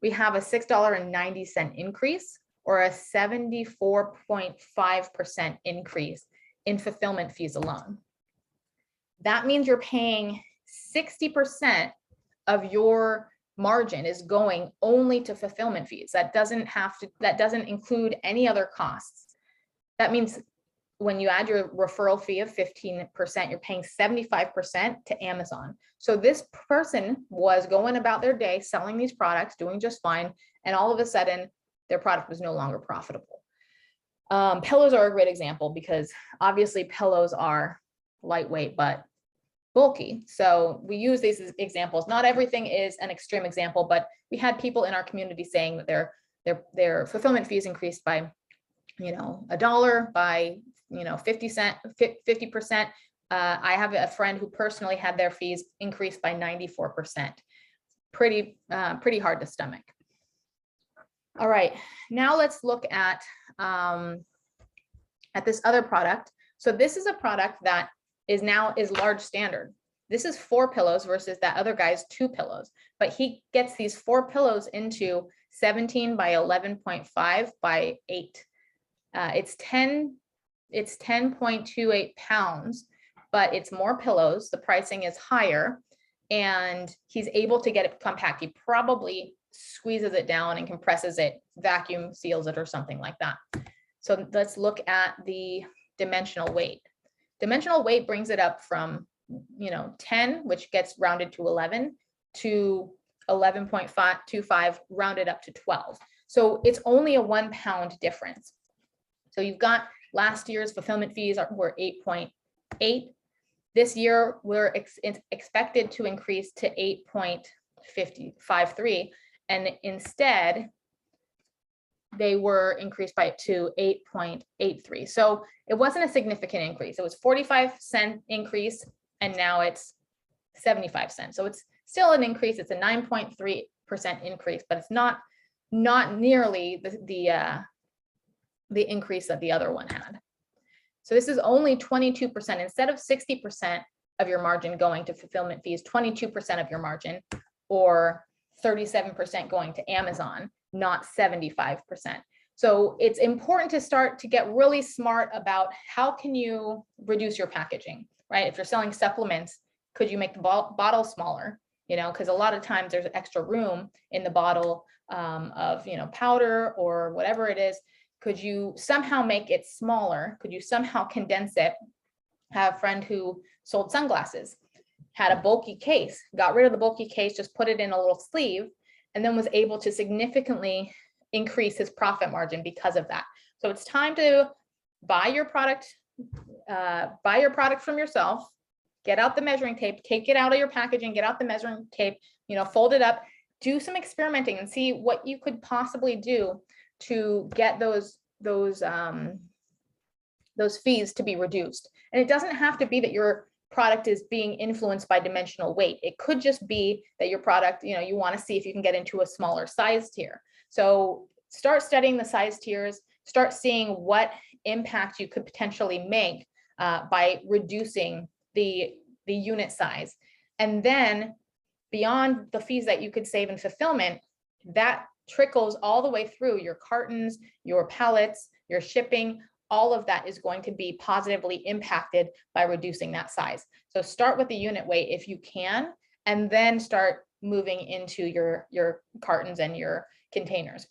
we have a $6.90 increase or a 74.5% increase in fulfillment fees alone. That means you're paying 60% of your margin is going only to fulfillment fees. That doesn't include any other costs. That means when you add your referral fee of 15%, you're paying 75% to Amazon. So this person was going about their day selling these products, doing just fine, and all of a sudden their product was no longer profitable. Pillows are a great example because obviously pillows are lightweight, but bulky. So we use these as examples. Not everything is an extreme example, but we had people in our community saying that their fulfillment fees increased by, $1, by, 50%. I have a friend who personally had their fees increased by 94%. Pretty hard to stomach. All right, now let's look at this other product. So this is a product that is large standard. This is 4 pillows versus that other guy's 2 pillows, but he gets these 4 pillows into 17 by 11.5 by 8. It's 10.28 pounds, but it's more pillows. The pricing is higher, and he's able to get it compact. He probably squeezes it down and compresses it, vacuum seals it, or something like that. So let's look at the dimensional weight. Dimensional weight brings it up from 10, which gets rounded to 11, to 11.25 rounded up to 12. So it's only a 1 pound difference. So you've got last year's fulfillment fees were 8.8. This year we're expected to increase to 8.53, and instead they were increased to 8.83. So it wasn't a significant increase. It was 45-cent increase, and now it's 75 cents. So it's still an increase. It's a 9.3% increase, but it's not nearly the increase that the other one had. So this is only 22%. Instead of 60% of your margin going to fulfillment fees, 22% of your margin, or 37% going to Amazon, not 75%. So it's important to start to get really smart about how can you reduce your packaging, right? If you're selling supplements, could you make the bottle smaller? Because a lot of times there's extra room in the bottle of powder or whatever it is. Could you somehow make it smaller? Could you somehow condense it? I have a friend who sold sunglasses, had a bulky case, got rid of the bulky case, just put it in a little sleeve, and then was able to significantly increase his profit margin because of that. So it's time to buy your product from yourself, get out the measuring tape, take it out of your packaging, get out the measuring tape, fold it up, do some experimenting and see what you could possibly do to get those fees to be reduced. And it doesn't have to be that your product is being influenced by dimensional weight. It could just be that your product, you want to see if you can get into a smaller size tier. So start studying the size tiers, start seeing what impact you could potentially make by reducing the unit size. And then beyond the fees that you could save in fulfillment, that trickles all the way through your cartons, your pallets, your shipping. All of that is going to be positively impacted by reducing that size. So start with the unit weight if you can, and then start moving into your cartons and your containers.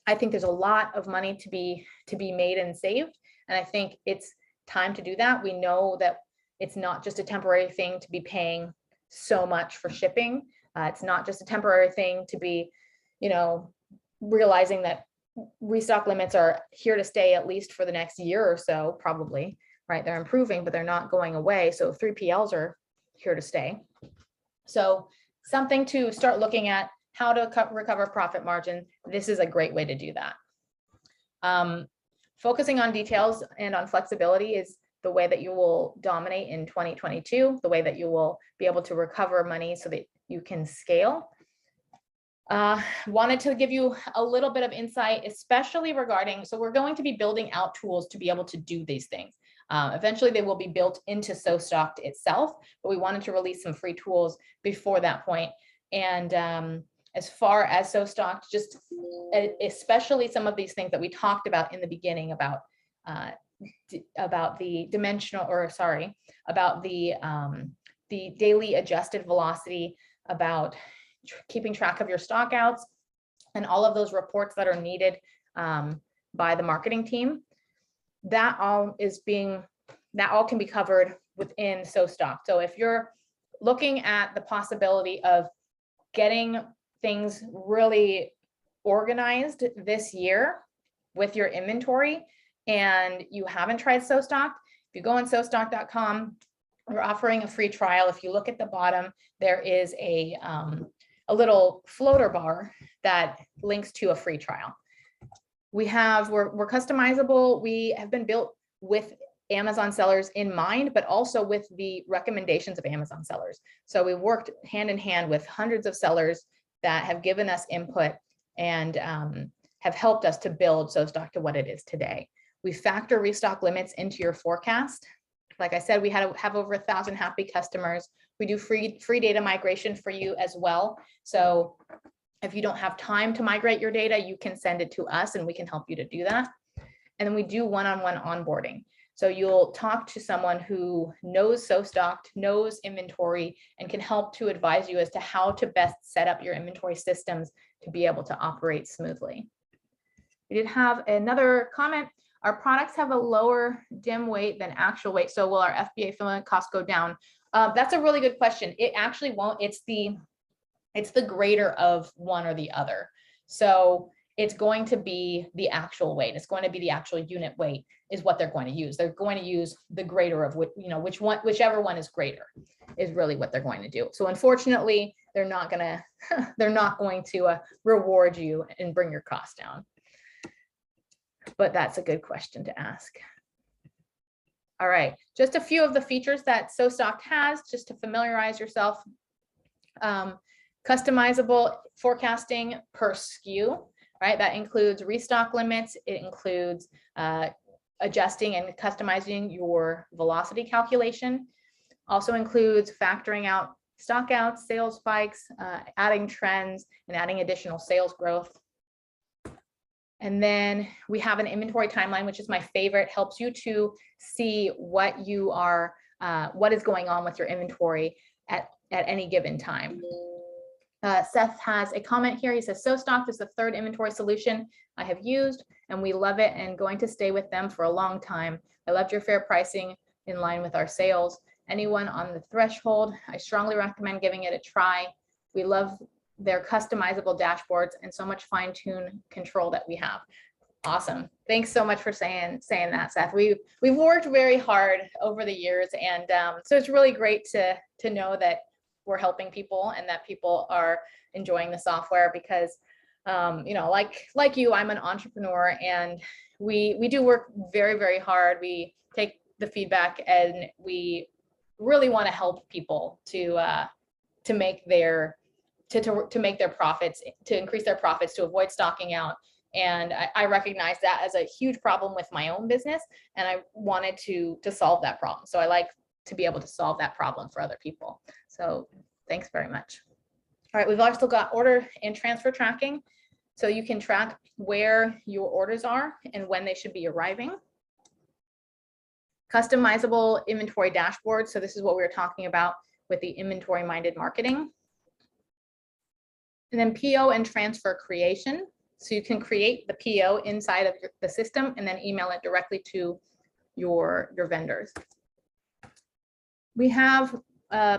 I think there's a lot of money to be made and saved, and I think it's time to do that. We know that it's not just a temporary thing to be paying so much for shipping. It's not just a temporary thing to be, realizing that restock limits are here to stay at least for the next year or so, probably, right? They're improving, but they're not going away. So 3PLs are here to stay. So something to start looking at, how to recover profit margin. This is a great way to do that. Focusing on details and on flexibility is the way that you will dominate in 2022, the way that you will be able to recover money so that you can scale. Wanted to give you a little bit of insight, especially regarding, so we're going to be building out tools to be able to do these things. Eventually they will be built into SoStocked itself, but we wanted to release some free tools before that point. And as far as SoStocked, just especially some of these things that we talked about in the beginning about the dimensional, or sorry, about the daily adjusted velocity, about keeping track of your stockouts, and all of those reports that are needed by the marketing team. That all can be covered within SoStocked. So if you're looking at the possibility of getting things really organized this year with your inventory, and you haven't tried SoStocked, if you go on SoStock.com, we're offering a free trial. If you look at the bottom, there is a little floater bar that links to a free trial. We're customizable. We have been built with Amazon sellers in mind, but also with the recommendations of Amazon sellers. So we worked hand in hand with hundreds of sellers that have given us input and have helped us to build SoStock to what it is today. We factor restock limits into your forecast. Like I said, we have over 1,000 happy customers. We do free data migration for you as well. So if you don't have time to migrate your data, you can send it to us and we can help you to do that. And then we do one-on-one onboarding. So you'll talk to someone who knows SoStocked, knows inventory, and can help to advise you as to how to best set up your inventory systems to be able to operate smoothly. We did have another comment. Our products have a lower dim weight than actual weight. So will our FBA fulfillment costs go down? That's a really good question. It actually won't. It's the greater of one or the other. So it's going to be the actual weight. It's going to be the actual unit weight is what they're going to use. They're going to use the greater of whichever one is greater is really what they're going to do. So unfortunately, they're not going to reward you and bring your cost down. But that's a good question to ask. All right, just a few of the features that SoStocked has, just to familiarize yourself. Customizable forecasting per SKU, right? That includes restock limits. It includes adjusting and customizing your velocity calculation. Also includes factoring out stockouts, sales spikes, adding trends, and adding additional sales growth. And then we have an inventory timeline, which is my favorite, helps you to see what is going on with your inventory at any given time. Seth has a comment here. He says, SoStocked is the third inventory solution I have used, and we love it and going to stay with them for a long time. I loved your fair pricing in line with our sales. Anyone on the threshold, I strongly recommend giving it a try. We love their customizable dashboards and so much fine-tuned control that we have. Awesome. Thanks so much for saying that, Seth. We've worked very hard over the years, and so it's really great to know that we're helping people and that people are enjoying the software because, like you, I'm an entrepreneur and we do work very, very hard. We take the feedback and we really want to help people to make their profits, to increase their profits, to avoid stocking out. And I recognize that as a huge problem with my own business, and I wanted to solve that problem. So I like to be able to solve that problem for other people. So thanks very much. All right, we've also got order and transfer tracking. So you can track where your orders are and when they should be arriving. Customizable inventory dashboards. So this is what we were talking about with the inventory-minded marketing. And then PO and transfer creation. So you can create the PO inside of the system and then email it directly to your vendors. We have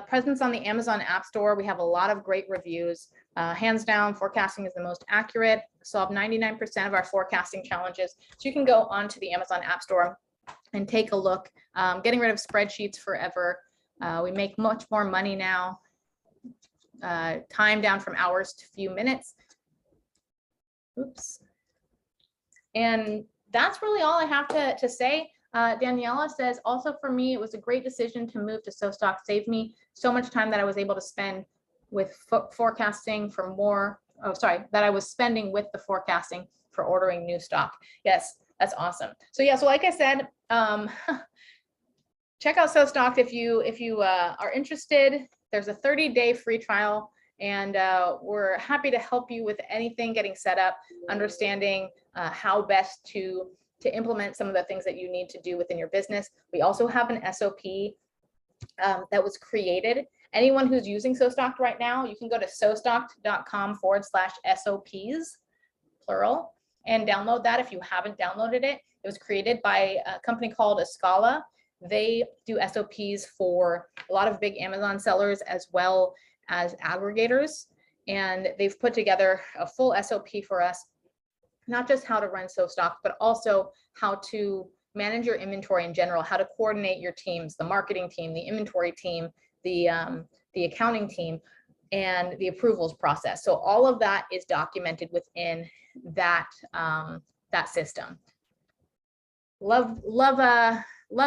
presence on the Amazon App Store. We have a lot of great reviews. Hands down, forecasting is the most accurate. Solve 99% of our forecasting challenges. So you can go onto the Amazon App Store and take a look. Getting rid of spreadsheets forever. We make much more money now. Time down from hours to few minutes. Oops. And that's really all I have to say. Daniela says, also for me, it was a great decision to move to SoStock. Saved me so much time that I was able to spend with forecasting for more, that I was spending with the forecasting for ordering new stock. Yes, that's awesome. So yeah, so like I said, check out SoStock if you are interested. There's a 30-day free trial, and we're happy to help you with anything getting set up, understanding how best to implement some of the things that you need to do within your business. We also have an SOP that was created. Anyone who's using SoStocked right now, you can go to sostocked.com/SOPs, plural, and download that if you haven't downloaded it. It was created by a company called Escala. They do SOPs for a lot of big Amazon sellers as well as aggregators. And they've put together a full SOP for us not just how to run SoStock, but also how to manage your inventory in general, how to coordinate your teams, the marketing team, the inventory team, the accounting team, and the approvals process. So all of that is documented within that that system. Love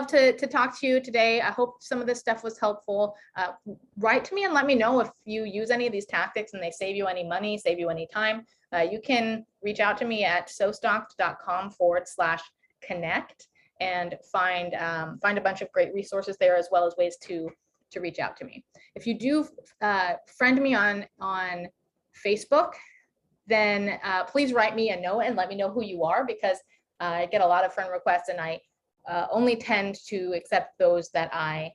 to talk to you today. I hope some of this stuff was helpful. Write to me and let me know if you use any of these tactics and they save you any money, save you any time. You can reach out to me at sostocked.com/connect and find a bunch of great resources there, as well as ways to reach out to me. If you do friend me on Facebook, then please write me a note and let me know who you are, because I get a lot of friend requests, and I only tend to accept those that I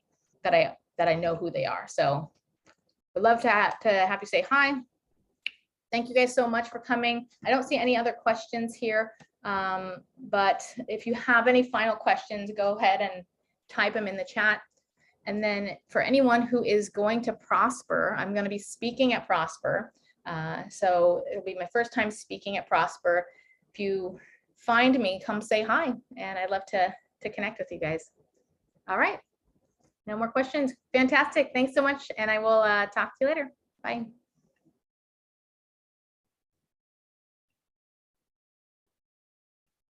know who they are. So would love to have you say hi. Thank you guys so much for coming. I don't see any other questions here, but if you have any final questions, go ahead and type them in the chat. And then for anyone who is going to Prosper, I'm going to be speaking at Prosper. So it'll be my first time speaking at Prosper. If you find me, come say hi, and I'd love to connect with you guys. All right, no more questions. Fantastic. Thanks so much, and I will talk to you later. Bye.